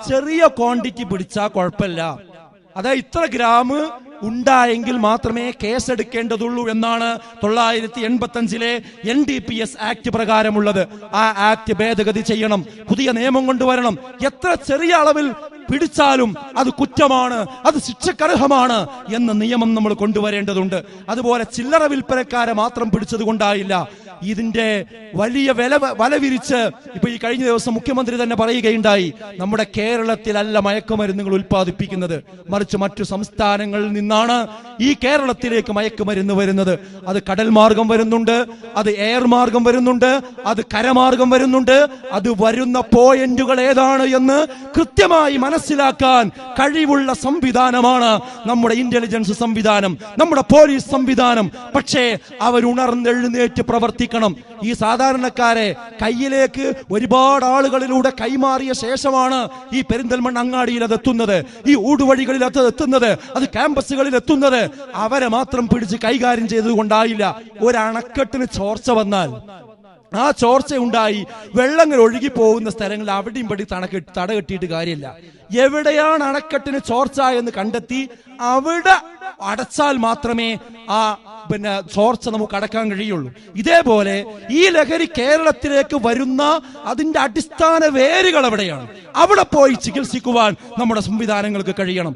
ചെറിയ ക്വാണ്ടിറ്റി പിടിച്ചാൽ കുഴപ്പമില്ല, അതായത് ഇത്ര ഗ്രാം ഉണ്ടായെങ്കിൽ മാത്രമേ കേസെടുക്കേണ്ടതുള്ളൂ എന്നാണ് 985 NDPS ആക്ട് പ്രകാരമുള്ളത്. ആ ആക്ട് ഭേദഗതി ചെയ്യണം, പുതിയ നിയമം കൊണ്ടുവരണം. എത്ര ചെറിയ അളവിൽ പിടിച്ചാലും അത് കുറ്റമാണ്, അത് ശിക്ഷക്കർഹമാണ് എന്ന നിയമം നമ്മൾ കൊണ്ടുവരേണ്ടതുണ്ട്. അതുപോലെ ചില്ലറ വിൽപ്പനക്കാരെ മാത്രം പിടിച്ചത് കൊണ്ടായില്ല, ഇതിന്റെ വലിയ വല വിരിച്ച് ഇപ്പൊ ഈ കഴിഞ്ഞ ദിവസം മുഖ്യമന്ത്രി തന്നെ പറയുകയുണ്ടായി, നമ്മുടെ കേരളത്തിലല്ല മയക്കുമരുന്നുകൾ ഉൽപ്പാദിപ്പിക്കുന്നത്, മറിച്ച് മറ്റു സംസ്ഥാനങ്ങളിൽ നിന്നാണ് ഈ കേരളത്തിലേക്ക് മയക്കുമരുന്ന് വരുന്നത്. അത് കടൽ മാർഗം വരുന്നുണ്ട്, അത് എയർ മാർഗം വരുന്നുണ്ട്, അത് കരമാർഗം വരുന്നുണ്ട്. അത് വരുന്ന പോയിന്റുകൾ ഏതാണ് എന്ന് കൃത്യമായി മനസ്സിലാക്കാൻ കഴിവുള്ള സംവിധാനമാണ് നമ്മുടെ ഇന്റലിജൻസ് സംവിധാനം, നമ്മുടെ പോലീസ് സംവിധാനം. പക്ഷേ അവരുണർന്നെഴുന്നേറ്റ് പ്രവർത്തിക്കണം. ഈ സാധാരണക്കാരെ കയ്യിലേക്ക് ഒരുപാട് ആളുകളിലൂടെ കൈമാറിയ ശേഷമാണ് ഈ പെരിന്തൽമണ്ണ അങ്ങാടിയിൽ അത് എത്തുന്നത്, ഈ ഊടുവഴികളിൽ അത് എത്തുന്നത്, അത് ക്യാമ്പസുകളിൽ എത്തുന്നത്. അവരെ മാത്രം പിടിച്ച് കൈകാര്യം ചെയ്തത് കൊണ്ടായില്ല. ഒരണക്കെട്ടിന് ചോർച്ച വന്നാൽ, ആ ചോർച്ച ഉണ്ടായി വെള്ളങ്ങൾ ഒഴുകി പോകുന്ന സ്ഥലങ്ങളിൽ അവിടെയും പടി തട കെട്ടിയിട്ട് കാര്യമില്ല. എവിടെയാണ് അണക്കെട്ടിന് ചോർച്ച എന്ന് കണ്ടെത്തി അവിടെ അടച്ചാൽ മാത്രമേ ആ ചോർച്ച നമുക്ക് അടക്കാൻ കഴിയുള്ളൂ. ഇതേപോലെ ഈ ലഹരി കേരളത്തിലേക്ക് വരുന്ന അതിന്റെ അടിസ്ഥാന വേരുകൾ എവിടെയാണ്, അവിടെ പോയി ചികിത്സിക്കുവാൻ നമ്മുടെ സംവിധാനങ്ങൾക്ക് കഴിയണം.